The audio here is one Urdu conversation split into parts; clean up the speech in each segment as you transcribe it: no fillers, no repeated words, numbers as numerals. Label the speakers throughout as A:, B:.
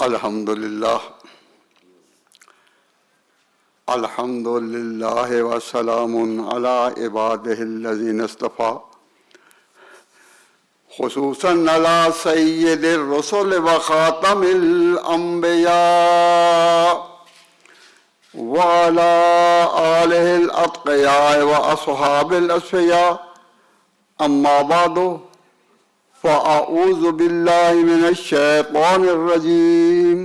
A: الحمدللہ الحمدللہ وسلام علی عبادہ الذین اصطفیٰ خصوصاً علی سید الرسل وخاتم الانبیاء وعلی آلہ الاتقیاء واصحاب الاصفیاء اما بعد فأعوذ باللہ من الشیطان الرجیم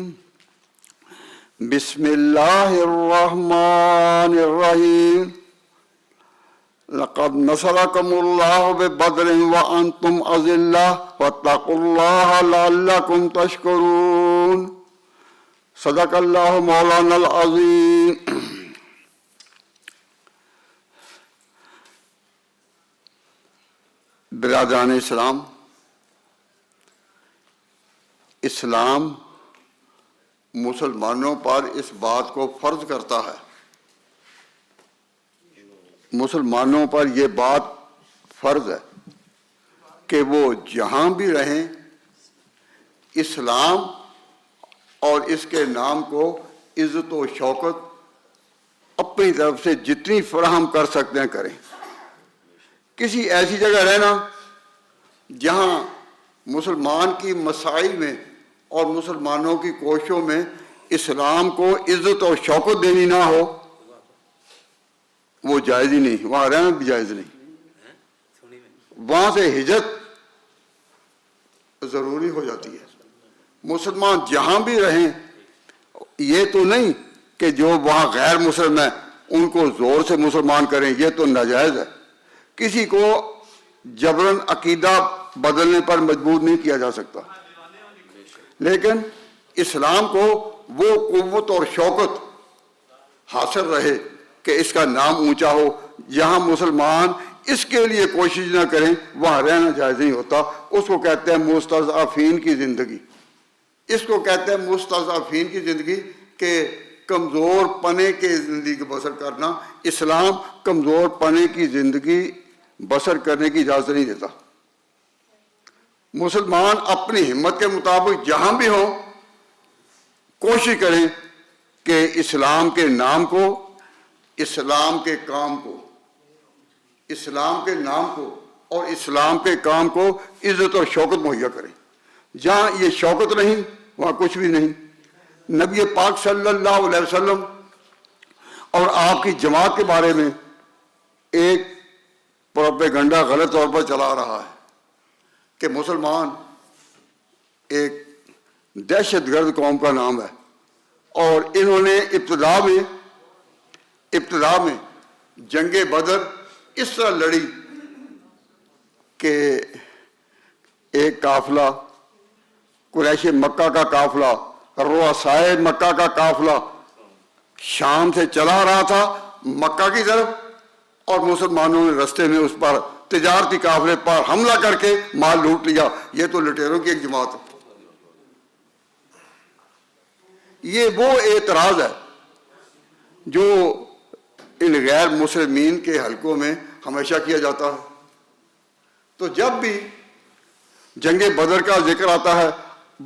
A: بسم اللہ الرحمن الرحیم لقد نصرکم اللہ ببدر وانتم اذلہ واتقوا اللہ لعلکم تشکرون صدق اللہ مولانا العظیم۔ برادران اسلام، اسلام مسلمانوں پر اس بات کو فرض کرتا ہے، مسلمانوں پر یہ بات فرض ہے کہ وہ جہاں بھی رہیں اسلام اور اس کے نام کو عزت و شوکت اپنی طرف سے جتنی فراہم کر سکتے ہیں کریں۔ کسی ایسی جگہ رہنا جہاں مسلمان کی مسائل میں اور مسلمانوں کی کوششوں میں اسلام کو عزت اور شوکت دینی نہ ہو، وہ جائز ہی نہیں، وہاں رہنا بھی جائز نہیں۔ وہاں سے ہجرت ضروری ہو جاتی ہے۔ مسلمان جہاں بھی رہیں، یہ تو نہیں کہ جو وہاں غیر مسلم ہیں ان کو زور سے مسلمان کریں، یہ تو ناجائز ہے۔ کسی کو جبراً عقیدہ بدلنے پر مجبور نہیں کیا جا سکتا، لیکن اسلام کو وہ قوت اور شوکت حاصل رہے کہ اس کا نام اونچا ہو۔ جہاں مسلمان اس کے لیے کوشش نہ کریں وہاں رہنا جائز نہیں ہوتا۔ اس کو کہتے ہیں مستضعفین کی زندگی، اس کو کہتے ہیں مستضعفین کی زندگی، کہ کمزور پنے کی زندگی بسر کرنا۔ اسلام کمزور پنے کی زندگی بسر کرنے کی اجازت نہیں دیتا۔ مسلمان اپنی ہمت کے مطابق جہاں بھی ہوں کوشش کریں کہ اسلام کے نام کو، اسلام کے کام کو، اسلام کے نام کو اور اسلام کے کام کو عزت اور شوکت مہیا کریں۔ جہاں یہ شوکت نہیں وہاں کچھ بھی نہیں۔ نبی پاک صلی اللہ علیہ وسلم اور آپ کی جماعت کے بارے میں ایک پروپیگنڈا غلط طور پر چلا رہا ہے کہ مسلمان ایک دہشت گرد قوم کا نام ہے، اور انہوں نے ابتدا میں جنگ بدر اس طرح لڑی کہ ایک قافلہ قریش مکہ کا قافلہ، رؤسائے مکہ کا قافلہ شام سے چلا رہا تھا مکہ کی طرف، اور مسلمانوں نے رستے میں اس پر تجارتی قافلے پر حملہ کر کے مال لوٹ لیا۔ یہ تو لٹیروں کی ایک جماعت ہے۔ یہ وہ اعتراض ہے جو ان غیر مسلمین کے حلقوں میں ہمیشہ کیا جاتا ہے۔ تو جب بھی جنگ بدر کا ذکر آتا ہے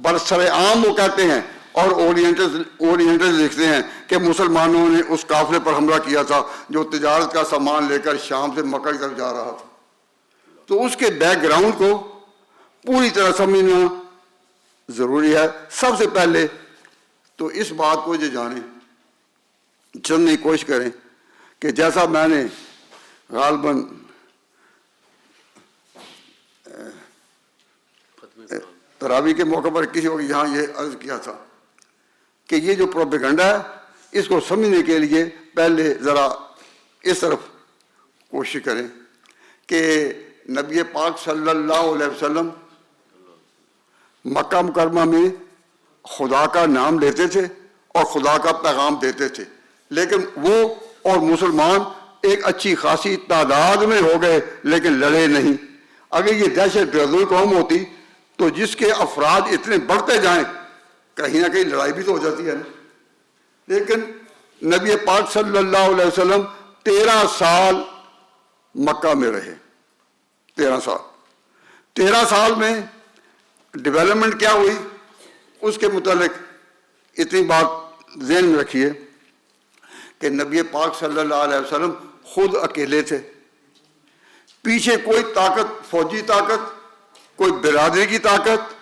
A: برسر عام وہ کہتے ہیں، اور اورینٹل لکھتے ہیں کہ مسلمانوں نے اس قافلے پر حملہ کیا تھا جو تجارت کا سامان لے کر شام سے مکہ کی طرف جا رہا تھا۔ تو اس کے بیک گراؤنڈ کو پوری طرح سمجھنا ضروری ہے۔ سب سے پہلے تو اس بات کو یہ جانیں، جاننے کی کوشش کریں کہ جیسا میں نے غالباً تراویح کے موقع پر کسی وقت یہاں یہ عرض کیا تھا کہ یہ جو پروپیگنڈا ہے اس کو سمجھنے کے لیے پہلے ذرا اس طرف کوشش کریں کہ نبی پاک صلی اللہ علیہ وسلم مکہ مکرمہ میں خدا کا نام لیتے تھے اور خدا کا پیغام دیتے تھے، لیکن وہ اور مسلمان ایک اچھی خاصی تعداد میں ہو گئے لیکن لڑے نہیں۔ اگر یہ دہشت گرد قوم ہوتی تو جس کے افراد اتنے بڑھتے جائیں کہیں نہ کہیں لڑائی بھی تو ہو جاتی ہے نا۔ لیکن نبی پاک صلی اللہ علیہ وسلم 13 سال مکہ میں رہے، 13 سال میں ڈیولپمنٹ کیا ہوئی اس کے متعلق اتنی بات ذہن میں رکھیے کہ نبی پاک صلی اللہ علیہ وسلم خود اکیلے تھے، پیچھے کوئی طاقت، فوجی طاقت، کوئی برادری کی طاقت،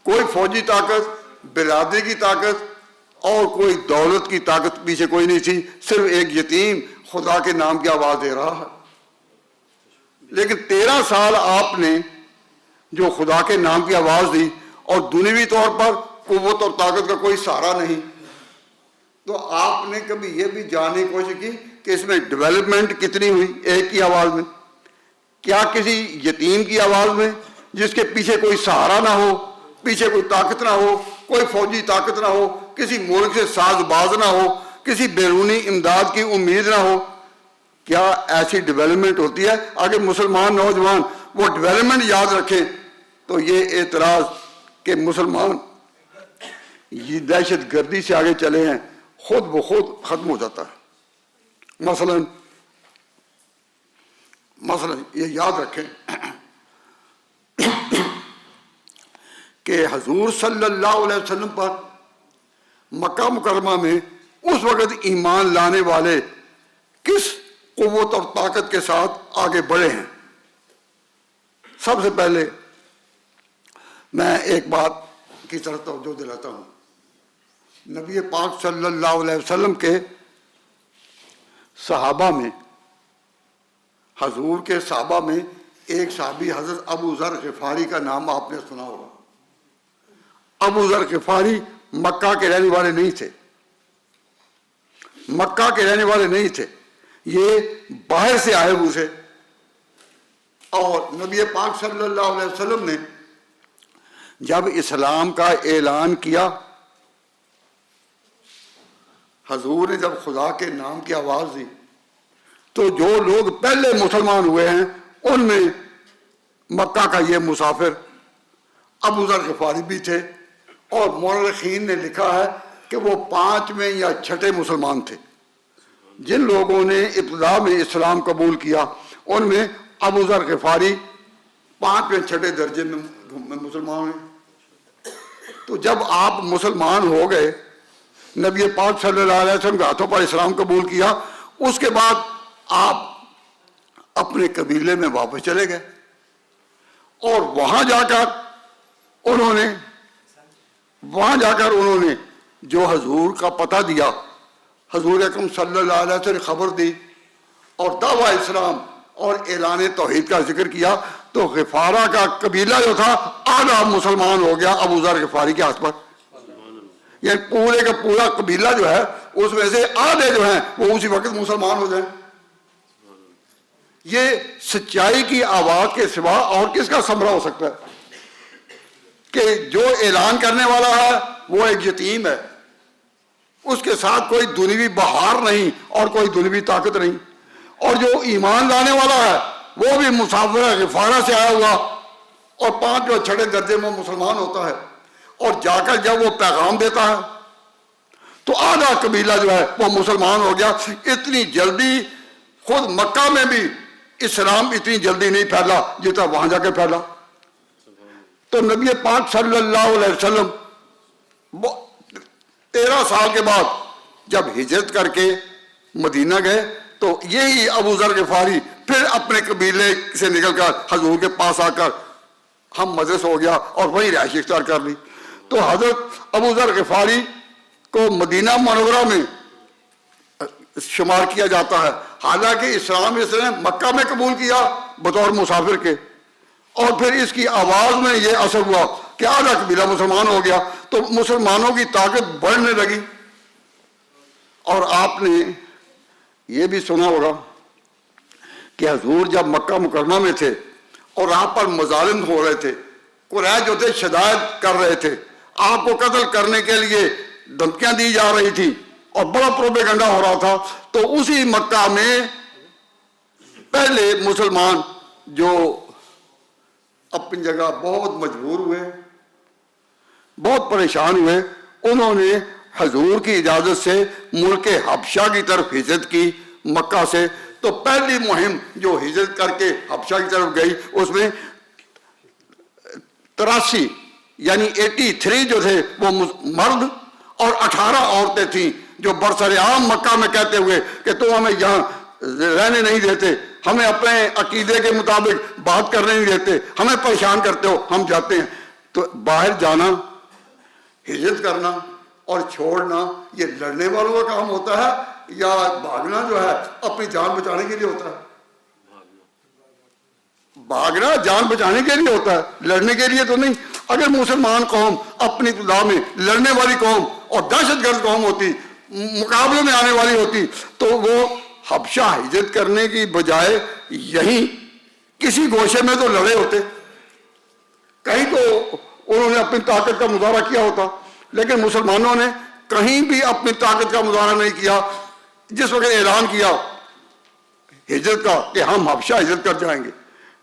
A: کوئی فوجی طاقت، برادری کی طاقت اور کوئی دولت کی طاقت پیچھے کوئی نہیں تھی، صرف ایک یتیم خدا کے نام کی آواز دے رہا ہے۔ لیکن 13 سال آپ نے جو خدا کے نام کی آواز دی اور دنیوی طور پر قوت اور طاقت کا کوئی سہارا نہیں، تو آپ نے کبھی یہ بھی جاننے کی کوشش کی کہ اس میں ڈیولپمنٹ کتنی ہوئی ایک کی آواز میں؟ کیا کسی یتیم کی آواز میں جس کے پیچھے کوئی سہارا نہ ہو، پیچھے کوئی طاقت نہ ہو، کوئی فوجی طاقت نہ ہو، کسی ملک سے ساز باز نہ ہو، کسی بیرونی امداد کی امید نہ ہو، کیا ایسی ڈیولپمنٹ ہوتی ہے؟ اگر مسلمان نوجوان وہ ڈیولپمنٹ یاد رکھیں تو یہ اعتراض کہ مسلمان یہ دہشت گردی سے آگے چلے ہیں خود بخود ختم ہو جاتا ہے۔ مثلا یہ یاد رکھیں کہ حضور صلی اللہ علیہ وسلم پر مکہ مکرمہ میں اس وقت ایمان لانے والے کس قوت اور طاقت کے ساتھ آگے بڑھے ہیں؟ سب سے پہلے میں ایک بات کی طرف توجہ دلاتا ہوں۔ نبی پاک صلی اللہ علیہ وسلم کے صحابہ میں، حضور کے صحابہ میں ایک صحابی حضرت ابو ذر غفاری کا نام آپ نے سنا ہوگا۔ ابو ذر غفاری مکہ کے رہنے والے نہیں تھے، مکہ کے رہنے والے نہیں تھے، یہ باہر سے آئے ہوئے تھے۔ اور نبی پاک صلی اللہ علیہ وسلم نے جب اسلام کا اعلان کیا، حضور نے جب خدا کے نام کی آواز دی، تو جو لوگ پہلے مسلمان ہوئے ہیں ان میں مکہ کا یہ مسافر ابو ذر غفاری بھی تھے، اور مورخین نے لکھا ہے کہ وہ 5ویں یا 6 مسلمان تھے۔ جن لوگوں نے ابتدا میں اسلام قبول کیا ان میں ابو ذر غفاری 5ویں 6 درجے میں مسلمان ہیں۔ تو جب آپ مسلمان ہو گئے، نبی پاک صلی اللہ علیہ وسلم کے ہاتھوں پر اسلام قبول کیا، اس کے بعد آپ اپنے قبیلے میں واپس چلے گئے، اور وہاں جا کر انہوں نے جو حضور کا پتہ دیا، حضور اکرم صلی اللہ علیہ وسلم نے خبر دی اور دعویٰ اسلام اور اعلان توحید کا ذکر کیا، تو غفارہ کا قبیلہ جو تھا آدھا مسلمان ہو گیا ابو ذر غفاری کے ہاتھ پر۔ یعنی پورے کا پورا قبیلہ جو ہے اس میں سے آدھے جو ہیں وہ اسی وقت مسلمان ہو جائیں۔ یہ سچائی کی آواز کے سوا اور کس کا ثمرہ ہو سکتا ہے کہ جو اعلان کرنے والا ہے وہ ایک یتیم ہے، اس کے ساتھ کوئی دنیوی بہار نہیں اور کوئی دنیوی طاقت نہیں، اور جو ایمان لانے والا ہے وہ بھی مسافر غفارہ سے آیا ہوا اور 5 اور 6 درجے میں مسلمان ہوتا ہے، اور جا کر جب وہ پیغام دیتا ہے تو آدھا قبیلہ جو ہے وہ مسلمان ہو گیا۔ اتنی جلدی خود مکہ میں بھی اسلام اتنی جلدی نہیں پھیلا جتنا وہاں جا کے پھیلا۔ تو نبی پاک صلی اللہ علیہ وسلم 13 سال کے بعد جب ہجرت کر کے مدینہ گئے تو یہی ابو ذر غفاری پھر اپنے قبیلے سے نکل کر حضور کے پاس آ کر ہم مجلس ہو گیا اور وہیں رہائش اختیار کر لی۔ تو حضرت ابو ذر غفاری کو مدینہ منورہ میں شمار کیا جاتا ہے، حالانکہ اسلام اس نے مکہ میں قبول کیا بطور مسافر کے، اور پھر اس کی آواز میں یہ اثر ہوا کہ آدھا قبیلہ مسلمان ہو گیا، تو مسلمانوں کی طاقت بڑھنے لگی۔ اور آپ نے یہ بھی سنا ہوگا کہ حضور جب مکہ مکرمہ میں تھے اور آپ پر مظالم ہو رہے تھے، قریش جو تھے شدائد کر رہے تھے، آپ کو قتل کرنے کے لیے دھمکیاں دی جا رہی تھی اور بڑا پروپیگنڈا ہو رہا تھا، تو اسی مکہ میں پہلے مسلمان جو اپنی جگہ بہت مجبور ہوئے، بہت پریشان ہوئے، انہوں نے حضور کی اجازت سے ملک حبشہ کی طرف ہجرت کی مکہ سے۔ تو پہلی مہم جو ہجرت کر کے حبشہ کی طرف گئی اس میں 83 یعنی 83 جو تھے وہ مرد اور 18 عورتیں تھیں جو برسر عام مکہ میں کہتے ہوئے کہ تم ہمیں یہاں رہنے نہیں دیتے، ہمیں اپنے عقیدے کے مطابق بات کرنے نہیں دیتے، ہمیں پریشان کرتے ہو، ہم جاتے ہیں۔ تو باہر جانا، ہجرت کرنا اور چھوڑنا یہ لڑنے والوں کا کام ہوتا ہے یا بھاگنا جو ہے اپنی جان بچانے کے لیے ہوتا ہے؟ بھاگنا جان بچانے کے لیے ہوتا ہے، لڑنے کے لیے تو نہیں۔ اگر مسلمان قوم اپنی ابتدا میں لڑنے والی قوم اور دہشت گرد قوم ہوتی، مقابلے میں آنے والی ہوتی، تو وہ حبشہ ہجرت کرنے کی بجائے یہیں کسی گوشے میں تو لڑے ہوتے، کہیں تو انہوں نے اپنی طاقت کا مظاہرہ کیا ہوتا۔ لیکن مسلمانوں نے کہیں بھی اپنی طاقت کا مظاہرہ نہیں کیا۔ جس وقت اعلان کیا ہجرت کا کہ ہم حبشہ ہجرت کر جائیں گے،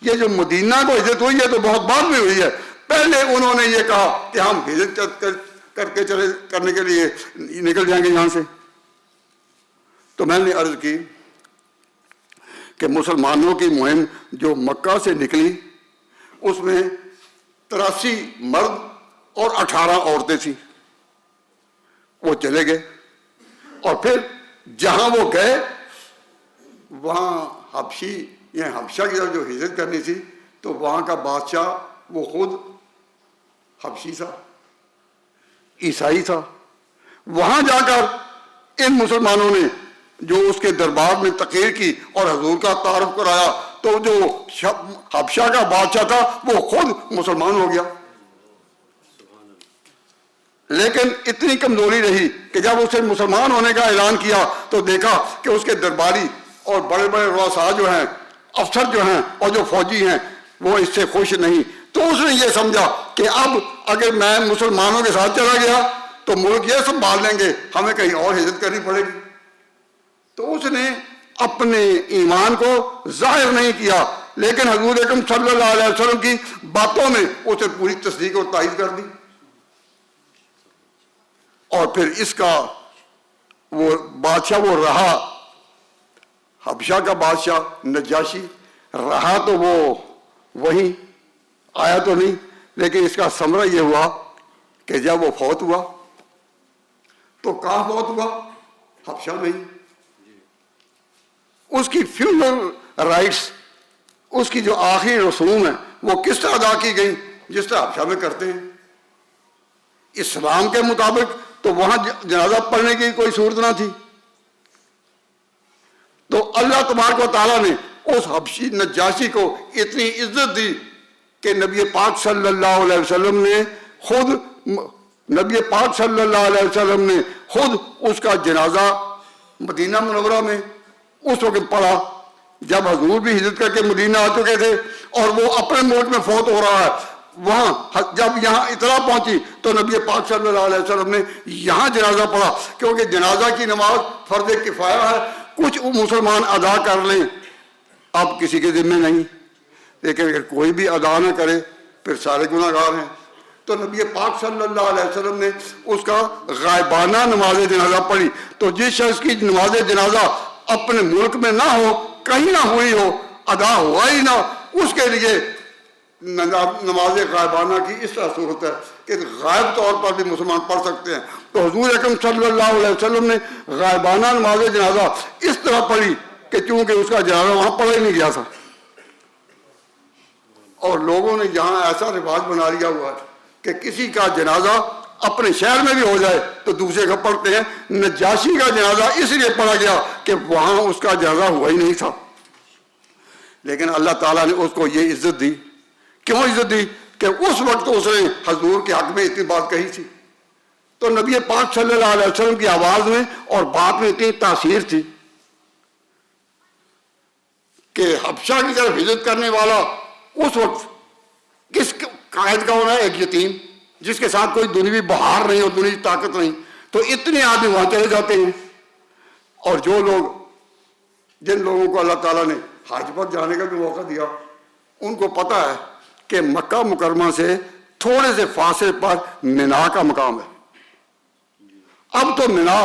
A: یہ جو مدینہ کو ہجرت ہوئی ہے تو بہت بعد میں ہوئی ہے، پہلے انہوں نے یہ کہا کہ ہم ہجرت کرنے کے لیے نکل جائیں گے یہاں سے۔ تو میں نے عرض کی کہ مسلمانوں کی مہم جو مکہ سے نکلی اس میں 83 مرد اور 18 عورتیں تھیں، وہ چلے گئے اور پھر جہاں وہ گئے وہاں حبشہ کی جو ہجرت کرنی تھی تو وہاں کا بادشاہ وہ خود حبشی تھا، عیسائی تھا۔ وہاں جا کر ان مسلمانوں نے جو اس کے دربار میں تقریر کی اور حضور کا تعارف کرایا تو جو حبشہ کا بادشاہ تھا وہ خود مسلمان ہو گیا۔ لیکن اتنی کمزوری رہی کہ جب اسے مسلمان ہونے کا اعلان کیا تو دیکھا کہ اس کے درباری اور بڑے بڑے رؤساء جو ہیں، افسر جو ہیں اور جو فوجی ہیں وہ اس سے خوش نہیں۔ تو اس نے یہ سمجھا کہ اب اگر میں مسلمانوں کے ساتھ چلا گیا تو ملک یہ سنبھال لیں گے، ہمیں کہیں اور ہجرت کرنی پڑے گی۔ تو اس نے اپنے ایمان کو ظاہر نہیں کیا، لیکن حضور اکرم صلی اللہ علیہ وسلم کی باتوں میں اسے پوری تصدیق اور تائید کر دی۔ اور پھر اس کا وہ بادشاہ وہ رہا، حبشہ کا بادشاہ نجاشی رہا، تو وہ وہیں آیا تو نہیں، لیکن اس کا ثمرہ یہ ہوا کہ جب وہ فوت ہوا تو کہاں فوت ہوا؟ حبشہ میں ہی۔ اس کی فیوچر رائٹس، اس کی جو آخری رسوم ہے وہ کس طرح ادا کی گئی؟ جس طرح حبشہ میں کرتے ہیں اسلام کے مطابق۔ تو وہاں جنازہ پڑھنے کی کوئی صورت نہ تھی، تو اللہ تبارک و تعالیٰ نے اس حبشی نجاشی کو اتنی عزت دی کہ نبی پاک صلی اللہ علیہ وسلم نے خود اس کا جنازہ مدینہ منورہ میں اس وقت پڑھا جب حضور بھی ہجرت کر کے مدینہ آ چکے تھے اور وہ اپنے ملک میں فوت ہو رہا ہے۔ وہاں جب یہاں اطلاع پہنچی تو نبی پاک صلی اللہ علیہ وسلم نے یہاں جنازہ پڑھا، کیونکہ جنازہ کی نماز فرض کفایہ ہے، کچھ مسلمان ادا کر لیں اب کسی کے ذمہ نہیں، لیکن اگر کوئی بھی ادا نہ کرے پھر سارے گناہ گار ہیں۔ تو نبی پاک صلی اللہ علیہ وسلم نے اس کا غائبانہ نماز جنازہ پڑھی۔ تو جس شخص کی نماز جنازہ اپنے ملک میں نہ ہو، کہیں نہ ہوئی ہو، ادا ہوا ہی نہ، اس کے لیے نماز غائبانہ کی اس طرح صورت ہے کہ غائب طور پر بھی مسلمان پڑھ سکتے ہیں۔ تو حضور اکرم صلی اللہ علیہ وسلم نے غائبانہ نماز جنازہ اس طرح پڑھی کہ چونکہ اس کا جنازہ وہاں پڑھا ہی نہیں گیا تھا، اور لوگوں نے یہاں ایسا رواج بنا لیا ہوا ہے کہ کسی کا جنازہ اپنے شہر میں بھی ہو جائے تو دوسرے کا پڑھتے ہیں۔ نجاشی کا جنازہ اس لیے پڑھا گیا کہ وہاں اس کا جنازہ ہوا ہی نہیں تھا، لیکن اللہ تعالیٰ نے اس کو یہ عزت دی۔ کیوں عزت دی؟ کہ اس وقت اس نے حضور کے حق میں اتنی بات کہی تھی، تو نبی پاک صلی اللہ علیہ وسلم کی آواز میں اور بات میں اتنی تاثیر تھی کہ حبشہ کی طرف ہجرت کرنے والا اس وقت کس قائد کا ہونا ہے؟ ایک یتیم جس کے ساتھ کوئی دنیوی بہار نہیں اور دنیوی طاقت نہیں، تو اتنے آدمی وہاں چلے جاتے ہیں۔ اور جن لوگوں کو اللہ تعالیٰ نے حج پر جانے کا بھی موقع دیا، ان کو پتہ ہے کہ مکہ مکرمہ سے تھوڑے سے فاصلے پر مینا کا مقام ہے۔ اب تو مینا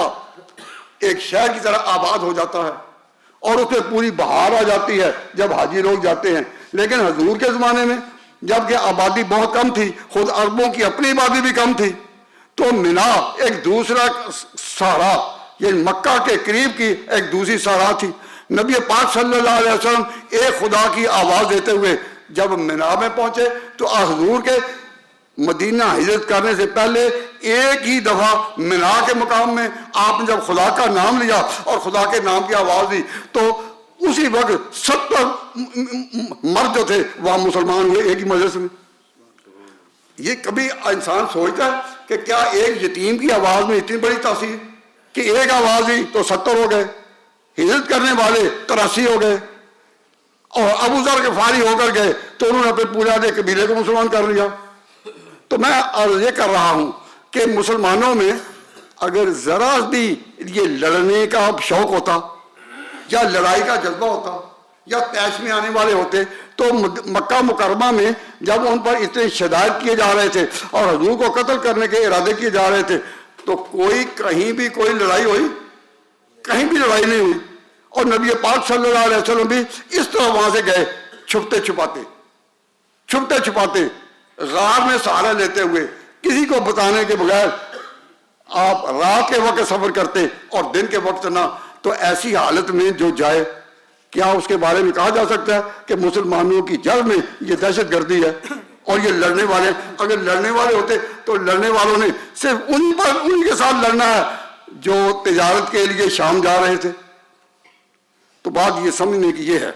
A: ایک شہر کی طرح آباد ہو جاتا ہے اور اس پہ پوری بہار آ جاتی ہے جب حاجی لوگ جاتے ہیں، لیکن حضور کے زمانے میں جب کہ آبادی بہت کم تھی، خود عربوں کی اپنی آبادی بھی کم تھی، تو منا ایک دوسرا صحرا، یہ مکہ کے قریب کی ایک دوسری صحرا تھی. نبی پاک صلی اللہ علیہ وسلم ایک خدا کی آواز دیتے ہوئے جب منا میں پہنچے تو حضور کے مدینہ ہجرت کرنے سے پہلے ایک ہی دفعہ منا کے مقام میں آپ نے جب خدا کا نام لیا اور خدا کے نام کی آواز دی تو اسی وقت 70 مرد جو تھے وہاں مسلمان ہوئے ایک ہی مجلس میں. یہ کبھی انسان سوچتا ہے کہ کیا ایک یتیم کی آواز میں اتنی بڑی تاثیر کہ ایک آواز دی تو 70 ہو گئے، ہجرت کرنے والے 83 ہو گئے، اور ابو ذر غفاری ہو کر گئے تو انہوں نے پھر پورے آدھے قبیلے کو مسلمان کر لیا. تو میں عرض یہ کر رہا ہوں کہ مسلمانوں میں اگر ذرا بھی یہ لڑنے کا شوق ہوتا یا لڑائی کا جذبہ ہوتا یا طیش میں آنے والے ہوتے تو مکہ مکرمہ میں جب ان پر اتنے شدائد کیے جا رہے تھے اور حضور کو قتل کرنے کے ارادے کیے جا رہے تھے تو کوئی کہیں بھی کوئی لڑائی ہوئی؟ کہیں بھی لڑائی نہیں ہوئی. اور نبی پاک صلی اللہ علیہ وسلم بھی اس طرح وہاں سے گئے چھپتے چھپاتے غار میں سہارا لیتے ہوئے کسی کو بتانے کے بغیر. آپ رات کے وقت سفر کرتے اور دن کے وقت نہ. تو ایسی حالت میں جو جائے کیا اس کے بارے میں کہا جا سکتا ہے کہ مسلمانوں کی جڑ میں یہ دہشت گردی ہے اور یہ لڑنے والے؟ اگر لڑنے والے ہوتے تو لڑنے والوں نے صرف ان کے ساتھ لڑنا ہے جو تجارت کے لیے شام جا رہے تھے. تو بات یہ سمجھنے کی یہ ہے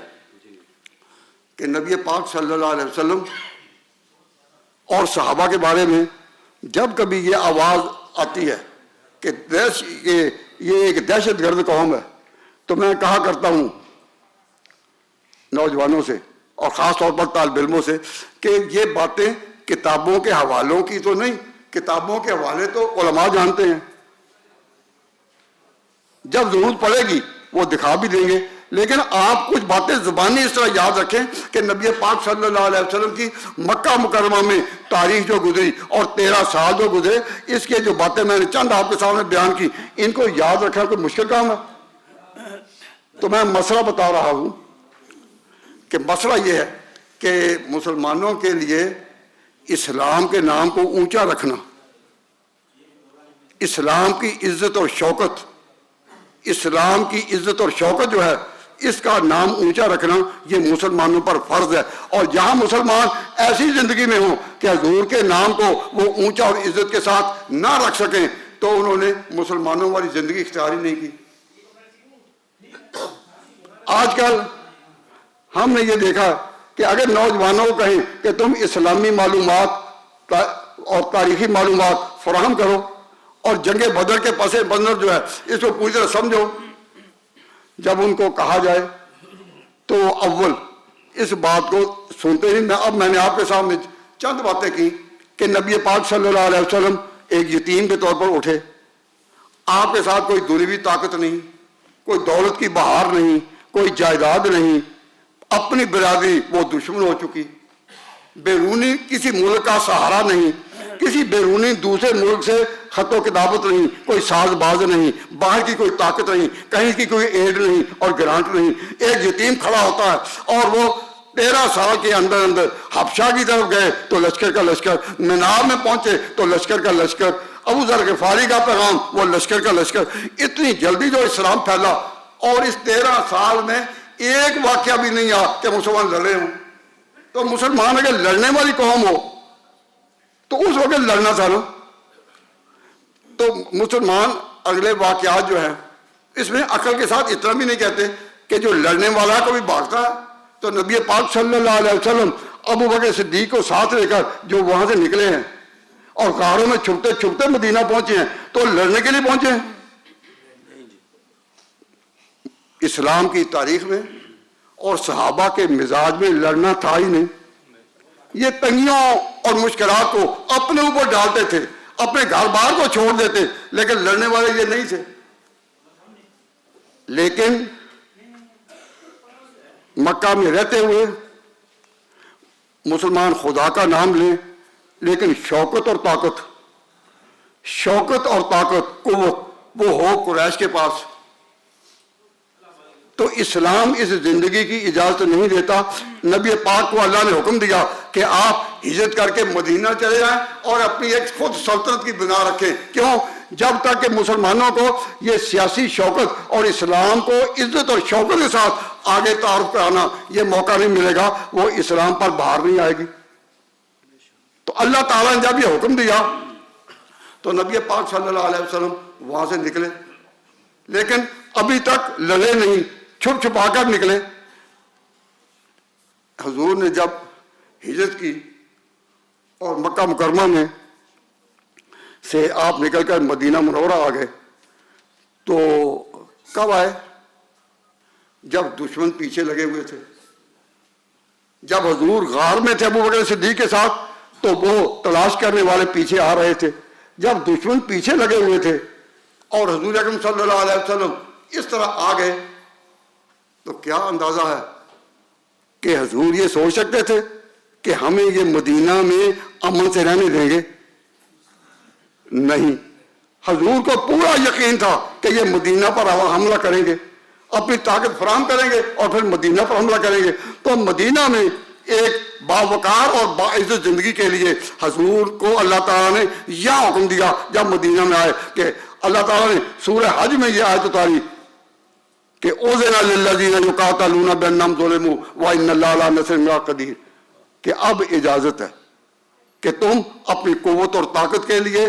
A: کہ نبی پاک صلی اللہ علیہ وسلم اور صحابہ کے بارے میں جب کبھی یہ آواز آتی ہے کہ یہ ایک دہشت گرد قوم ہے تو میں کہا کرتا ہوں نوجوانوں سے اور خاص طور پر طالب علموں سے کہ یہ باتیں کتابوں کے حوالوں کی تو نہیں، کتابوں کے حوالے تو علماء جانتے ہیں، جب ضرورت پڑے گی وہ دکھا بھی دیں گے. لیکن آپ کچھ باتیں زبانی اس طرح یاد رکھیں کہ نبی پاک صلی اللہ علیہ وسلم کی مکہ مکرمہ میں تاریخ جو گزری اور 13 سال جو گزرے، اس کے جو باتیں میں نے چند آپ کے سامنے بیان کی ان کو یاد رکھنا کوئی مشکل کام ہے. تو میں مسئلہ بتا رہا ہوں کہ مسئلہ یہ ہے کہ مسلمانوں کے لیے اسلام کے نام کو اونچا رکھنا، اسلام کی عزت اور شوکت، اسلام کی عزت اور شوکت جو ہے اس کا نام اونچا رکھنا یہ مسلمانوں پر فرض ہے. اور جہاں مسلمان ایسی زندگی میں ہوں کہ حضور کے نام کو وہ اونچا اور عزت کے ساتھ نہ رکھ سکیں تو انہوں نے مسلمانوں والی زندگی اختیار ہی نہیں کی. آج کل ہم نے یہ دیکھا کہ اگر نوجوانوں کو کہیں کہ تم اسلامی معلومات اور تاریخی معلومات فراہم کرو اور جنگ بدر کے پس منظر جو ہے اس کو پوری طرح سمجھو، جب ان کو کہا جائے تو اول اس بات کو سنتے نہیں. اب میں نے آپ کے سامنے چند باتیں کی کہ نبی پاک صلی اللہ علیہ وسلم ایک یتیم کے طور پر اٹھے، آپ کے ساتھ کوئی دنیوی طاقت نہیں، کوئی دولت کی بہار نہیں، کوئی جائیداد نہیں، اپنی برادری وہ دشمن ہو چکی، بیرونی کسی ملک کا سہارا نہیں، کسی بیرونی دوسرے ملک سے خط و کتابت نہیں، کوئی ساز باز نہیں، باہر کی کوئی طاقت نہیں، کہیں کی کوئی ایڈ نہیں اور گرانٹ نہیں. ایک یتیم کھڑا ہوتا ہے اور وہ 13 سال کے اندر حبشہ کی طرف گئے تو لشکر کا لشکر، مینار میں پہنچے تو لشکر کا لشکر، ابو ذر غفاری کا پیغام وہ لشکر کا لشکر. اتنی جلدی جو اسلام پھیلا اور اس 13 سال میں ایک واقعہ بھی نہیں آیا کہ مسلمان لڑے ہوں. تو مسلمان اگر لڑنے والی قوم ہو تو اس وقت لڑنا تھا نا. تو مسلمان اگلے واقعات جو ہیں اس میں عقل کے ساتھ اتنا بھی نہیں کہتے کہ جو لڑنے والا کو بھی بھاگتا ہے. تو نبی پاک صلی اللہ علیہ وسلم ابو بکر صدیق کو ساتھ لے کر جو وہاں سے نکلے ہیں اور غاروں میں چھپتے چھپتے مدینہ پہنچے ہیں تو لڑنے کے لیے پہنچے ہیں. اسلام کی تاریخ میں اور صحابہ کے مزاج میں لڑنا تھا ہی نہیں. یہ تنگیوں اور مشکلات کو اپنے اوپر ڈالتے تھے، اپنے گھر بار کو چھوڑ دیتے، لیکن لڑنے والے یہ نہیں تھے. لیکن مکہ میں رہتے ہوئے مسلمان خدا کا نام لیں لیکن شوکت اور طاقت قوت وہ ہو قریش کے پاس. تو اسلام اس زندگی کی اجازت نہیں دیتا. نبی پاک کو اللہ نے حکم دیا کہ آپ ہجرت کر کے مدینہ چلے جائیں اور اپنی ایک خود سلطنت کی بنا رکھیں. کیوں؟ جب تک کہ مسلمانوں کو یہ سیاسی شوکت اور اسلام کو عزت اور شوکت کے ساتھ آگے تعارف کرانا یہ موقع نہیں ملے گا، وہ اسلام پر بہار نہیں آئے گی. تو اللہ تعالیٰ نے جب یہ حکم دیا تو نبی پاک صلی اللہ علیہ وسلم وہاں سے نکلے، لیکن ابھی تک لڑے نہیں، چھپ چھپا کر نکلے. حضور نے جب ہجرت کی اور مکہ مکرمہ میں سے آپ نکل کر مدینہ منورہ آ گئے تو کب آئے؟ جب دشمن پیچھے لگے ہوئے تھے. جب حضور غار میں تھے ابوبکر صدیق کے ساتھ تو وہ تلاش کرنے والے پیچھے آ رہے تھے. جب دشمن پیچھے لگے ہوئے تھے اور حضور اکرم صلی اللہ علیہ وسلم اس طرح آ گئے تو کیا اندازہ ہے کہ حضور یہ سوچ سکتے تھے کہ ہمیں یہ مدینہ میں امن سے رہنے دیں گے؟ نہیں. حضور کو پورا یقین تھا کہ یہ مدینہ پر حملہ کریں گے، اپنی طاقت فراہم کریں گے اور پھر مدینہ پر حملہ کریں گے. تو مدینہ میں ایک باوقار اور باعزت زندگی کے لیے حضور کو اللہ تعالیٰ نے یہ حکم دیا جب مدینہ میں آئے کہ اللہ تعالیٰ نے سورہ حج میں یہ آیت اتاری کہ اُذِنَ لِلَّذِينَ يُقَاتَلُونَ بِأَنَّهُمْ ظُلِمُوا وَإِنَّ اللَّهَ عَلَىٰ نَصْرِهِمْ لَقَدِيرٌ، کہ اب اجازت ہے کہ تم اپنی قوت اور طاقت کے لیے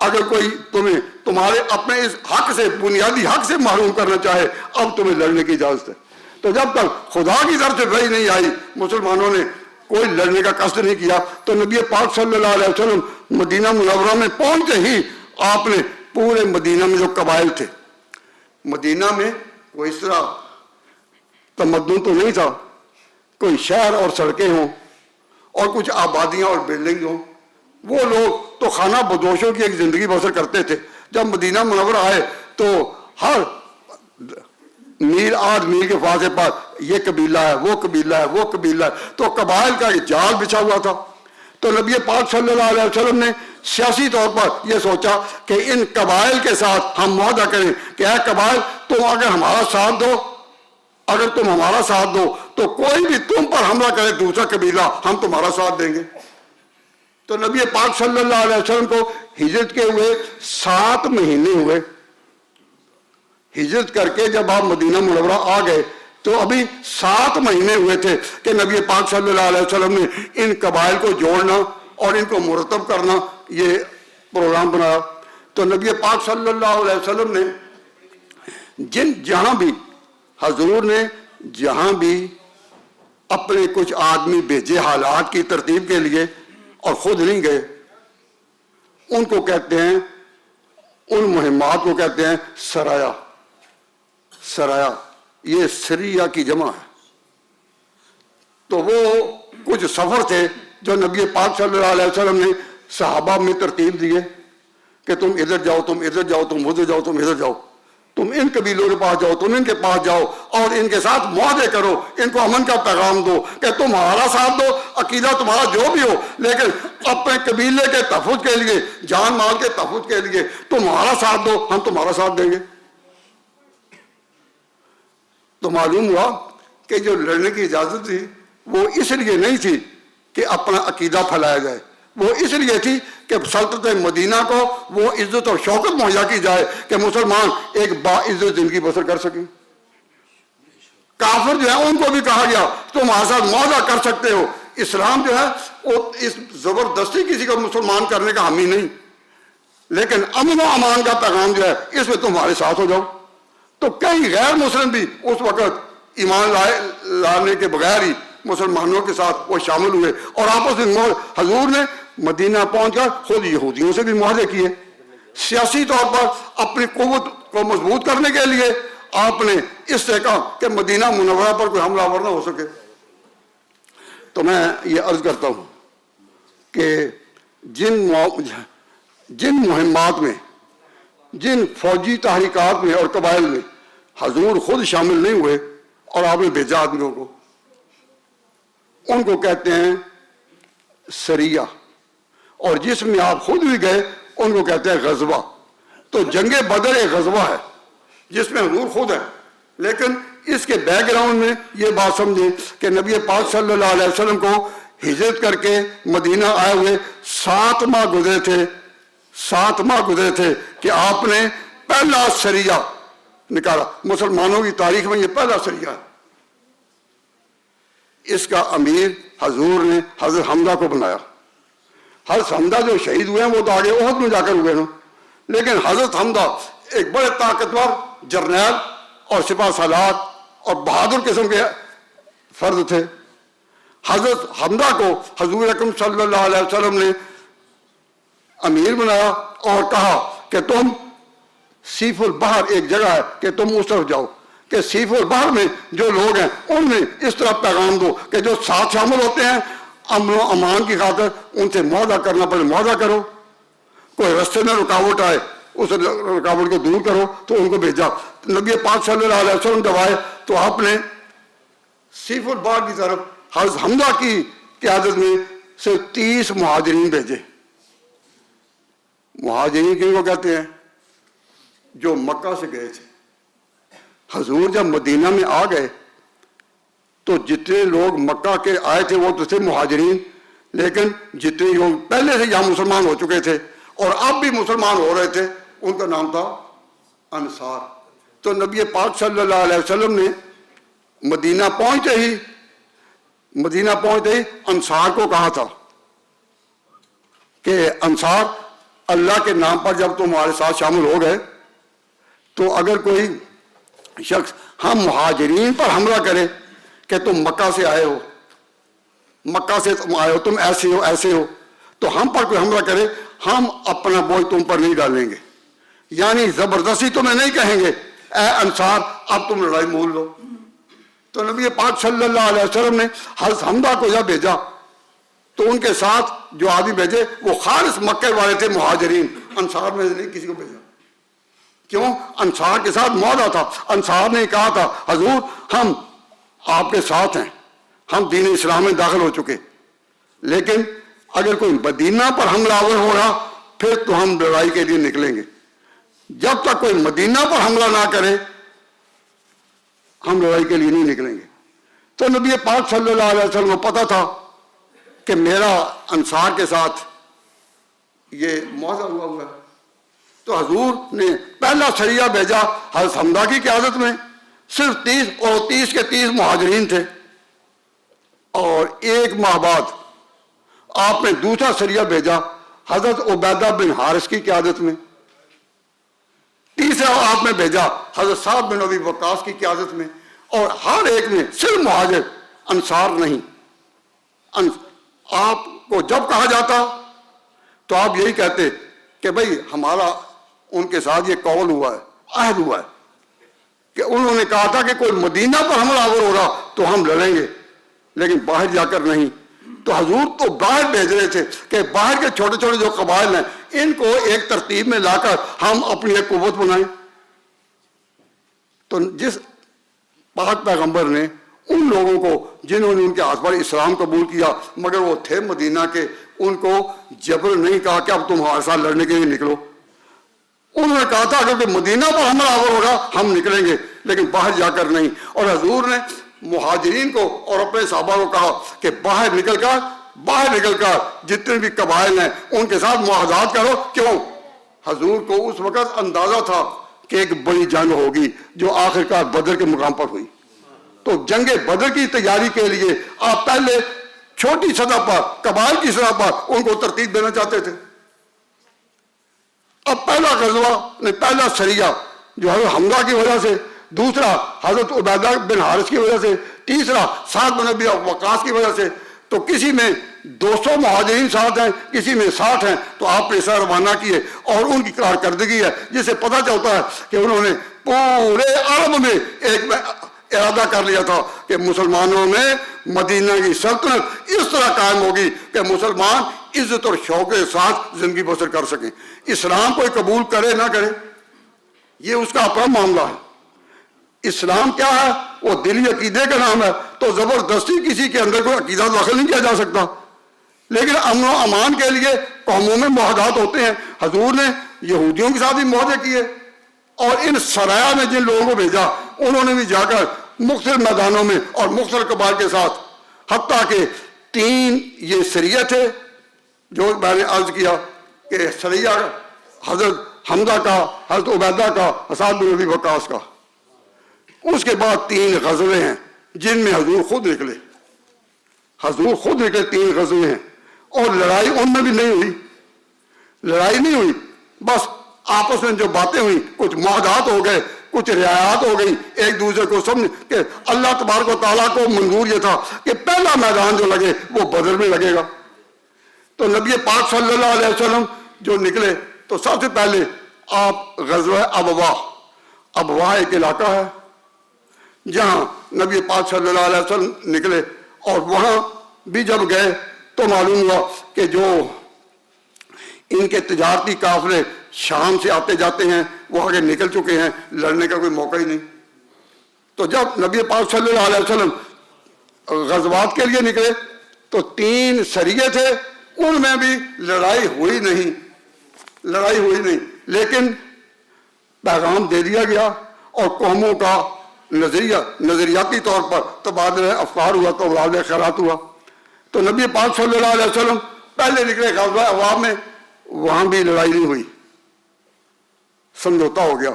A: اگر کوئی تمہیں تمہارے اپنے اس حق سے، بنیادی حق سے محروم کرنا چاہے، اب تمہیں لڑنے کی اجازت ہے. تو جب تک خدا کی طرف سے وحی نہیں آئی مسلمانوں نے کوئی لڑنے کا قصد نہیں کیا. تو نبی پاک صلی اللہ علیہ وسلم مدینہ منورہ میں پہنچتے ہی آپ نے پورے مدینہ میں جو قبائل تھے، مدینہ میں وہ اس طرح تمدن تو نہیں تھا، کوئی شہر اور سڑکیں ہوں اور کچھ آبادیاں اور بلڈنگ ہوں. وہ لوگ تو خانہ بدوشوں کی ایک زندگی بسر کرتے تھے. جب مدینہ منورہ آئے تو ہر میل 8 میل کے فاصلے پر یہ قبیلہ ہے، وہ قبیلہ ہے، وہ قبیلہ ہے. تو قبائل کا ایک جال بچھا ہوا تھا. تو نبی پاک صلی اللہ علیہ وسلم نے سیاسی طور پر یہ سوچا کہ ان قبائل کے ساتھ ہم معاہدہ کریں کہ اے قبائل، تم اگر ہمارا ساتھ دو، اگر تم ہمارا ساتھ دو تو کوئی بھی تم پر حملہ کرے دوسرا قبیلہ، ہم تمہارا ساتھ دیں گے. تو نبی پاک صلی اللہ علیہ وسلم کو ہجرت کے ہوئے 7 مہینے ہوئے. ہجرت کر کے جب آپ مدینہ منورہ آ گئے تو ابھی 7 مہینے ہوئے تھے کہ نبی پاک صلی اللہ علیہ وسلم نے ان قبائل کو جوڑنا اور ان کو مرتب کرنا یہ پروگرام بنایا. تو نبی پاک صلی اللہ علیہ وسلم نے جہاں بھی حضور نے جہاں بھی اپنے کچھ آدمی بھیجے حالات کی ترتیب کے لیے اور خود نہیں گئے، ان کو کہتے ہیں، ان مہمات کو کہتے ہیں سرایا. سرایا یہ سریہ کی جمع ہے. تو وہ کچھ سفر تھے جو نبی پاک صلی اللہ علیہ وسلم نے صحابہ میں ترتیب دیے کہ تم ادھر جاؤ، تم ادھر جاؤ، تم ادھر جاؤ، تم ادھر جاؤ، تم ان قبیلوں کے پاس جاؤ، تم ان کے پاس جاؤ اور ان کے ساتھ معاہدے کرو، ان کو امن کا پیغام دو کہ تم ہمارا ساتھ دو، عقیدہ تمہارا جو بھی ہو، لیکن اپنے قبیلے کے تحفظ کے لیے، جان مال کے تحفظ کے لیے تم ہمارا ساتھ دو، ہم تمہارا ساتھ دیں گے. تو معلوم ہوا کہ جو لڑنے کی اجازت تھی وہ اس لیے نہیں تھی کہ اپنا عقیدہ پھیلایا جائے، وہ اس لیے تھی کہ سلطنت مدینہ کو وہ عزت اور شوکت مہیا کی جائے کہ مسلمان ایک باعزت زندگی بسر کر سکیں. کافر جو ہے ان کو بھی کہا گیا تم ہمارے ساتھ معاہدہ کر سکتے ہو. اسلام جو ہے وہ اس زبردستی کسی کو مسلمان کرنے کا حامی نہیں، لیکن امن و امان کا پیغام جو ہے اس میں تم ہمارے ساتھ ہو جاؤ. تو کئی غیر مسلم بھی اس وقت ایمان لانے کے بغیر ہی مسلمانوں کے ساتھ وہ شامل ہوئے اور آپس میں حضور نے مدینہ پہنچ کر خود یہودیوں سے بھی معاہدے کیے. سیاسی طور پر اپنی قوت کو مضبوط کرنے کے لیے آپ نے اس سے کہا کہ مدینہ منورہ پر کوئی حملہ آور نہ ہو سکے. تو میں یہ عرض کرتا ہوں کہ جن مہمات میں، جن فوجی تحریکات میں اور قبائل میں حضور خود شامل نہیں ہوئے اور آپ نے بھیجا آدمیوں کو، ان کو کہتے ہیں سریہ، اور جس میں آپ خود بھی گئے ان کو کہتے ہیں غزوہ. تو جنگ بدر ایک غزوہ ہے جس میں حضور خود ہے، لیکن اس کے بیک گراؤنڈ میں یہ بات سمجھیں کہ نبی پاک صلی اللہ علیہ وسلم کو ہجرت کر کے مدینہ آئے ہوئے 7 ماہ گزرے تھے، 7 ماہ گزرے تھے کہ آپ نے پہلا سریہ نکالا۔ مسلمانوں کی تاریخ میں یہ پہلا سریہ ہے۔ اس کا امیر حضور نے حضرت حمزہ کو بنایا۔ حضرت حمزہ جو شہید ہوئے ہیں وہ تو آگے احد میں جا کر ہوئے نا، لیکن حضرت حمزہ ایک بڑے طاقتور جرنیل اور سپاہ سالار اور بہادر قسم کے فرد تھے۔ حضرت حمزہ کو حضور اکرم صلی اللہ علیہ وسلم نے امیر بنایا اور کہا کہ تم سیف البحر ایک جگہ ہے کہ تم اس طرف جاؤ، کہ سیف البحر میں جو لوگ ہیں ان میں اس طرح پیغام دو کہ جو ساتھ شامل ہوتے ہیں امن و امان کی خاطر ان سے معاہدہ کرنا پڑے معاہدہ کرو، کوئی رستے میں رکاوٹ آئے اس رکاوٹ کو دور کرو، تو ان کو بھیجا۔ نبی پاک صلی اللہ علیہ وسلم جب آئے تو آپ نے سیف البحر کی طرف حضرت حمزہ کی قیادت میں صرف 30 مہاجرین بھیجے۔ مہاجرین کن کو کہتے ہیں؟ جو مکہ سے گئے تھے۔ حضور جب مدینہ میں آ گئے تو جتنے لوگ مکہ کے آئے تھے وہ تو تھے مہاجرین، لیکن جتنے لوگ پہلے سے یہاں مسلمان ہو چکے تھے اور اب بھی مسلمان ہو رہے تھے ان کا نام تھا انصار۔ تو نبی پاک صلی اللہ علیہ وسلم نے مدینہ پہنچتے ہی انصار کو کہا تھا کہ انصار، اللہ کے نام پر جب تم ہمارے ساتھ شامل ہو گئے تو اگر کوئی شخص ہم مہاجرین پر حملہ کرے کہ تم مکہ سے آئے ہو، مکہ سے تم آئے ہو، تم ایسے ہو، تو ہم پر کوئی حملہ کرے ہم اپنا بوجھ تم پر نہیں ڈالیں گے، یعنی زبردستی تمہیں نہیں کہیں گے اے انصار اب تم لڑائی مول لو۔ تو نبی پاک صلی اللہ علیہ وسلم نے حضرت حمزہ کو جب بھیجا تو ان کے ساتھ جو آدمی بھیجے وہ خالص مکے والے تھے، مہاجرین، انصار میں نہیں کسی کو بھیجا۔ کیوں؟ انصار کے ساتھ معاہدہ تھا۔ انصار نے کہا تھا حضور ہم آپ کے ساتھ ہیں، ہم دین اسلام میں داخل ہو چکے، لیکن اگر کوئی مدینہ پر حملہ آور ہوگا پھر تو ہم لڑائی کے لیے نکلیں گے، جب تک کوئی مدینہ پر حملہ نہ کرے ہم لڑائی کے لیے نہیں نکلیں گے۔ تو نبی پاک صلی اللہ علیہ وسلم کو پتا تھا کہ میرا انصار کے ساتھ یہ معاہدہ ہوا ہے، تو حضور نے پہلا سریہ بھیجا حضرت حمزہ کی قیادت میں، صرف 30 اور 30 کے 30 مہاجرین تھے، اور 1 ماہ بعد آپ نے دوسرا سریہ بھیجا حضرت عبیدہ بن حارث کی قیادت میں، تیسرا آپ نے بھیجا حضرت سعد بن ابی وقاص کی قیادت میں، اور ہر ایک میں صرف مہاجر، انصار نہیں۔ آپ کو جب کہا جاتا تو آپ یہی کہتے کہ بھئی ہمارا ان کے ساتھ یہ قول ہوا ہے، عہد ہوا ہے کہ انہوں نے کہا تھا کہ کوئی مدینہ پر حملہ آور ہوگا تو ہم لڑیں گے، لیکن باہر جا کر نہیں۔ تو حضور تو باہر بھیج رہے تھے کہ باہر کے چھوٹے چھوٹے جو قبائل ہیں ان کو ایک ترتیب میں لا کر ہم اپنی ایک قوت بنائیں۔ تو جس پاک پیغمبر نے ان لوگوں کو جنہوں نے ان کے ہاتھ پر اسلام قبول کیا مگر وہ تھے مدینہ کے، ان کو جبر نہیں کہا کہ اب تم ہمارے ساتھ لڑنے کے لیے نکلو۔ انہوں نے کہا تھا اگر کہ مدینہ پر حملہ آور ہوگا ہم نکلیں گے، لیکن باہر جا کر نہیں۔ اور حضور نے مہاجرین کو اور اپنے صحابہ کو کہا کہ باہر نکل کر جتنے بھی قبائل ہیں ان کے ساتھ معاہدات کرو۔ کیوں؟ حضور کو اس وقت اندازہ تھا کہ ایک بڑی جنگ ہوگی جو آخرکار بدر کے مقام پر ہوئی۔ تو جنگ بدر کی تیاری کے لیے آپ پہلے چھوٹی سطح پر، قبائل کی سطح پر ان کو ترتیب دینا چاہتے تھے۔ اب پہلا غزوہ نے پہلا سریہ جو حضرت حمزہ کی وجہ سے، دوسرا حضرت عبیدہ بن حارث کی وجہ سے، تیسرا سعد بن ابی وقاص کی وجہ سے، تو کسی میں 200 مہاجرین ساتھ ہیں، کسی میں 60 ہیں، تو آپ نے اسے روانہ کیے اور ان کی کارکردگی ہے جس سے پتہ چلتا ہے کہ انہوں نے پورے عرب میں ایک ارادہ کر لیا تھا کہ مسلمانوں میں مدینہ کی سلطنت اس طرح قائم ہوگی کہ مسلمان عزت اور شوق کے ساتھ زندگی بسر کر سکیں۔ اسلام کوئی قبول کرے نہ کرے یہ اس کا اپنا معاملہ ہے۔ اسلام کیا ہے؟ وہ دلی عقیدے کا نام ہے، تو زبردستی کسی کے اندر کوئی عقیدہ داخل نہیں کیا جا سکتا، لیکن امن و امان کے لیے قوموں میں معاہدات ہوتے ہیں۔ حضور نے یہودیوں کے ساتھ بھی معاہدے کیے، اور ان سرایا میں جن لوگوں کو بھیجا انہوں نے بھی جا کر مختلف میدانوں میں اور مختلف قبائل کے ساتھ، حتیٰ کہ 3 یہ سریہ تھے جو میں نے عرض کیا کہ سریہ حضرت حمزہ کا، حضرت عبیدہ کا، اسعد بن ابی وقاص کا. اس کے بعد 3 غزوے ہیں جن میں حضور خود نکلے. حضور خود نکلے 3 غزوے ہیں، اور لڑائی ان میں بھی نہیں ہوئی. لڑائی نہیں ہوئی، بس آپس میں جو باتیں ہوئی، کچھ معاہدات ہو گئے، کچھ رعایات ہو گئی ایک دوسرے کو سمجھ کہ اللہ تبارک و تعالیٰ کو منظور یہ تھا کہ پہلا میدان جو لگے وہ بدر میں لگے گا. تو نبی پاک صلی اللہ علیہ وسلم جو نکلے تو سب سے پہلے آپ غزوہ ابواہ ایک علاقہ ہے جہاں نبی پاک صلی اللہ علیہ وسلم نکلے، اور وہاں بھی جب گئے تو معلوم ہوا کہ جو ان کے تجارتی قافلے شام سے آتے جاتے ہیں وہ آگے نکل چکے ہیں، لڑنے کا کوئی موقع ہی نہیں. تو جب نبی پاک صلی اللہ علیہ وسلم غزوات کے لیے نکلے تو 3 سریے تھے، ان میں بھی لڑائی ہوئی نہیں، لیکن پیغام دے دیا گیا اور قوموں کا نظریاتی طور پر تبادلہ افکار ہوا، تو واضح خیرات ہوا. تو نبی پاک صلی اللہ علیہ وسلم پہلے نکلے غزوہ ابواہ میں، وہاں بھی لڑائی نہیں ہوئی، سمجھوتا ہو گیا.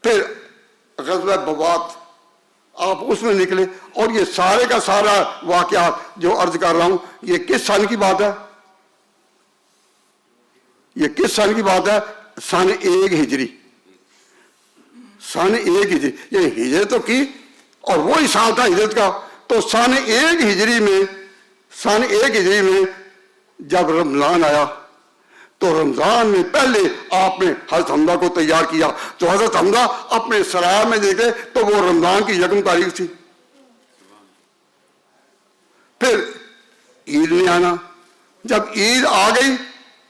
A: پھر غزوہ بوات آپ اس میں نکلے، اور یہ سارے کا سارا واقعات جو عرض کر رہا ہوں یہ کس سن کی بات ہے؟ یہ کس سن کی بات ہے؟ سن 1 ہجری. سن 1 ہجری، یہ ہجرت تو کی اور وہی سال تھا ہجرت کا. تو سن 1 ہجری میں جب رمضان آیا تو رمضان میں پہلے آپ نے حضرت حمزہ کو تیار کیا. تو حضرت حمزہ اپنے سرائے میں دیکھے تو وہ رمضان کی 1 تاریخ تھی. پھر عید میں آنا، جب عید آ گئی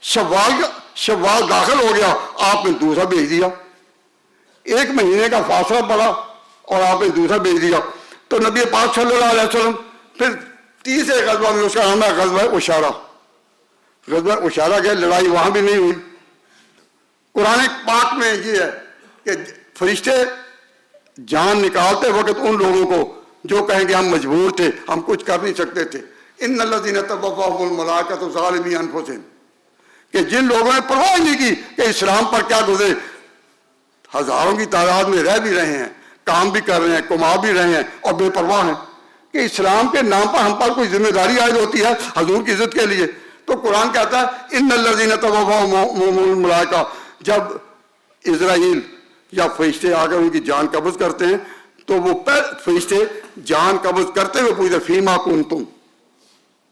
A: شوال داخل ہو گیا، آپ نے دوسرا بھیج دیا. 1 مہینے کا فاصلہ پڑا اور آپ نے دوسرا بھیج دیا. تو نبی پاک صلی اللہ علیہ وسلم پھر تیسرے غزوہ میں، اس کا نام ہے غزوہ اشارہ. غزوہ اشارہ کے لڑائی وہاں بھی نہیں ہوئی. قرآن پاک میں یہ ہے کہ فرشتے جان نکالتے وقت ان لوگوں کو جو کہیں کہ ہم مجبور تھے، ہم کچھ کر نہیں سکتے تھے، ان الذین توفاهم الملائکۃ ظالمی انفسہم، کہ جن لوگوں نے پرواہ نہیں کی کہ اسلام پر کیا گزرے، ہزاروں کی تعداد میں رہ بھی رہے ہیں، کام بھی کر رہے ہیں، کما بھی رہے ہیں، اور بے پرواہ ہیں کہ اسلام کے نام پر ہم پر کوئی ذمہ داری عائد ہوتی ہے حضور کی عزت کے لیے. تو قرآن کہتا ہے ان الذین توفاهم الملائکہ، جب اسرائیل یا فرشتے آ کر ان کی جان قبض کرتے ہیں تو وہ فرشتے جان قبض کرتے ہوئے پوچھتے فیما کنتم،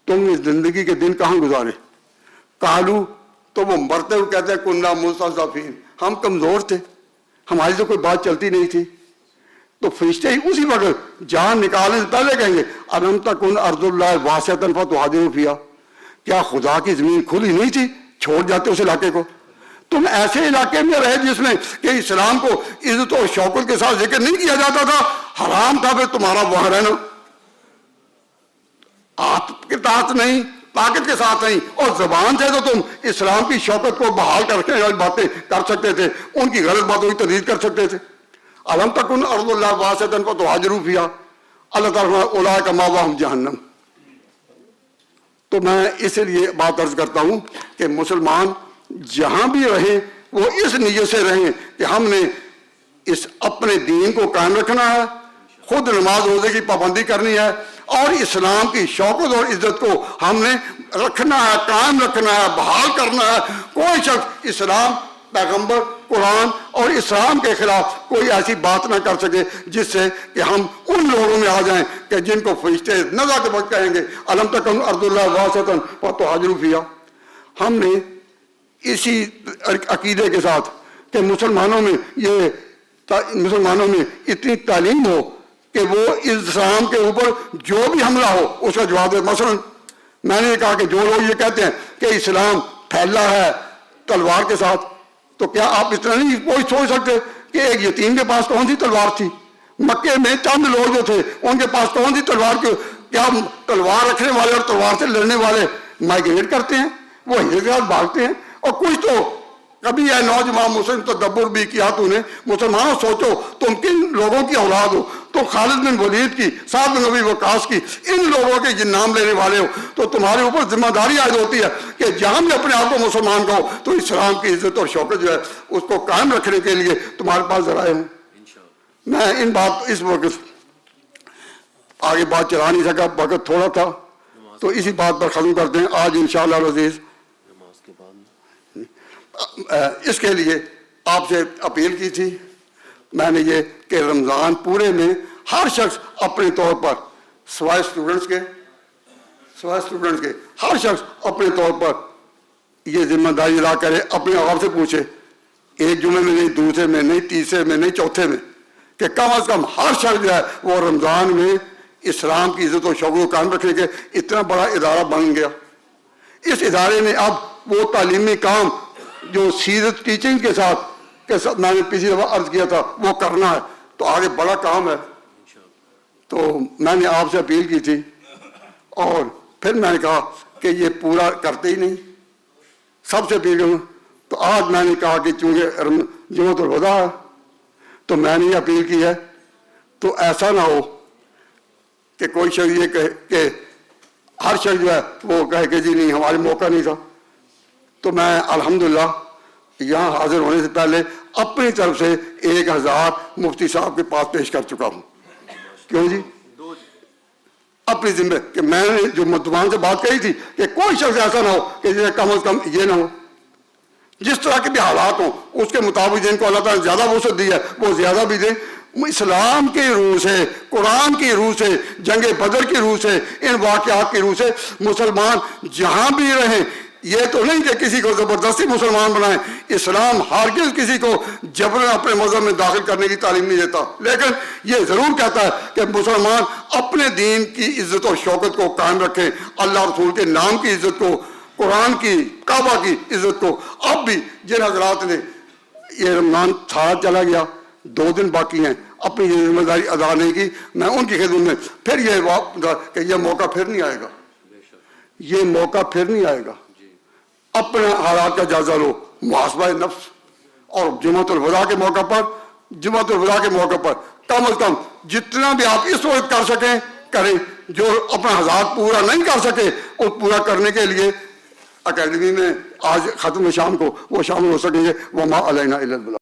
A: تم اس زندگی کے دن کہاں گزارے؟ قالو، تو وہ مرتے ہوئے کہتے ہیں کننا مستضعفین، ہم کمزور تھے، ہماری تو کوئی بات چلتی نہیں تھی. تو فرشتے ہی اسی وقت جان نکالنے سے پہلے کہیں گے الم تکن ارض اللہ واسعۃ فتہاجروا فیہا، کیا خدا کی زمین کھلی نہیں تھی، چھوڑ جاتے اس علاقے کو؟ تم ایسے علاقے میں رہے جس میں کہ اسلام کو عزت و شوکت کے ساتھ ذکر نہیں کیا جاتا تھا، حرام تھا پھر تمہارا وہاں رہنا، آپ کے تحت نہیں، طاقت کے ساتھ نہیں، اور زبان سے تو تم اسلام کی شوکت کو بحال کر کے باتیں کر سکتے تھے، ان کی غلط باتوں کی تردید کر سکتے تھے. الم تکن ارض اللہ واسعۃ فتہاجروا فیہا، اللہ تعالیٰ اولئک مأواہم جہنم. تو میں اس لیے بات عرض کرتا ہوں کہ مسلمان جہاں بھی رہیں وہ اس نیت سے رہیں کہ ہم نے اس اپنے دین کو قائم رکھنا ہے، خود نماز روزے کی پابندی کرنی ہے، اور اسلام کی شوکت اور عزت کو ہم نے رکھنا ہے، قائم رکھنا ہے، بحال کرنا ہے. کوئی شخص اسلام، پیغمبر، قرآن اور اسلام کے خلاف کوئی ایسی بات نہ کر سکے جس سے کہ ہم ان لوگوں میں آ جائیں کہ جن کو فرشتے نزا کے وقت کہیں گے الم تکن ارض اللہ واسعۃ فتہاجروا فیہا. ہم نے اسی عقیدے کے ساتھ کہ مسلمانوں میں اتنی تعلیم ہو کہ وہ اسلام کے اوپر جو بھی حملہ ہو اس کا جواب دے. مثلا میں نے کہا کہ جو لوگ یہ کہتے ہیں کہ اسلام پھیلا ہے تلوار کے ساتھ، تو کیا آپ اتنا نہیں سوچ سکتے کہ ایک یتیم کے پاس کون سی تلوار تھی؟ مکے میں چند لوگ جو تھے ان کے پاس کون سی تلوار کی؟ کیا تلوار رکھنے والے اور تلوار سے لڑنے والے مائگریٹ کرتے ہیں، وہ ہجرت کے ساتھ بھاگتے ہیں، اور کچھ تو کبھی ہے نوجوان مسلم تدبر بھی کیا تو نے؟ مسلمانوں سوچو تم کن لوگوں کی اولاد ہو؟ تو خالد بن ولید کی، سعد بن ابی وقاص کی، ان لوگوں کے جن نام لینے والے ہو، تو تمہارے اوپر ذمہ داری عائد ہوتی ہے کہ جہاں بھی اپنے آپ کو مسلمان کہو تو اسلام کی عزت اور شوکت جو ہے اس کو قائم رکھنے کے لیے تمہارے پاس ذرائع ہیں۔ میں ان بات اس وقت آگے بات چلا نہیں سکا، وقت تھوڑا تھا، تو اسی بات پر ختم کرتے ہیں آج انشاءاللہ العزیز۔ اس کے لیے آپ سے اپیل کی تھی میں نے یہ کہ رمضان پورے میں ہر شخص اپنے طور پر سوائے اسٹوڈنٹس کے ہر شخص اپنے طور پر یہ ذمہ داری ادا کرے، اپنے آپ سے پوچھے، ایک جمعے میں نہیں، دوسرے میں نہیں، تیسرے میں نہیں، چوتھے میں، کہ کم از کم ہر شخص جو ہے وہ رمضان میں اسلام کی عزت و شوق کو قائم رکھنے کے اتنا بڑا ادارہ بن گیا۔ اس ادارے نے اب وہ تعلیمی کام جو سیرت ٹیچنگ کے ساتھ میں نے پچھلی دفعہ عرض کیا تھا وہ کرنا ہے، تو آگے بڑا کام ہے۔ تو میں نے آپ سے اپیل کی تھی اور پھر میں نے کہا کہ یہ پورا کرتے ہی نہیں، سب سے اپیل کروں، تو آج میں نے کہا کہ چونکہ جمعۃ الوداع ہے تو میں نے یہ اپیل کی ہے، تو ایسا نہ ہو کہ کوئی شخص یہ کہے کہ ہر شخص جو ہے وہ کہے کہ جی نہیں ہمارے موقع نہیں تھا۔ تو میں الحمدللہ یہاں حاضر ہونے سے پہلے اپنی طرف سے 1000 مفتی صاحب کے پاس پیش کر چکا ہوں۔ کیوں جی؟ اپنی ذمہ کہ میں نے جو مردمان سے بات کہی تھی کہ کوئی شخص ایسا نہ ہو کہ جسے کم از کم یہ نہ ہو، جس طرح کے بھی حالات ہوں اس کے مطابق جن کو اللہ تعالیٰ نے زیادہ وسعت دی ہے وہ زیادہ بھی دیں۔ اسلام کی روح سے، قرآن کی روح سے، جنگ بدر کی روح سے، ان واقعات کی روح سے مسلمان جہاں بھی رہیں، یہ تو نہیں کہ کسی کو زبردستی مسلمان بنائیں، اسلام ہرگز کسی کو جبرن اپنے مذہب میں داخل کرنے کی تعلیم نہیں دیتا، لیکن یہ ضرور کہتا ہے کہ مسلمان اپنے دین کی عزت و شوکت کو قائم رکھیں، اللہ رسول کے نام کی عزت کو، قرآن کی، کعبہ کی عزت کو۔ اب بھی جن حضرات نے یہ رمضان سارا چلا گیا، 2 دن باقی ہیں، اپنی یہ ذمہ داری ادا نہیں کی، میں ان کی خدمت میں پھر یہ کہ یہ موقع پھر نہیں آئے گا، یہ موقع پھر نہیں آئے گا۔ اپنے حالات کا جائزہ لو، محاسبہ نفس، اور جمعۃ الوداع کے موقع پر کم از کم جتنا بھی آپ اس وقت کر سکیں کریں، جو اپنا ہزار پورا نہیں کر سکے اس پورا کرنے کے لیے اکیڈمی میں آج ختم شام کو وہ شامل ہو سکیں گے۔ وما علینا الا البلاغ۔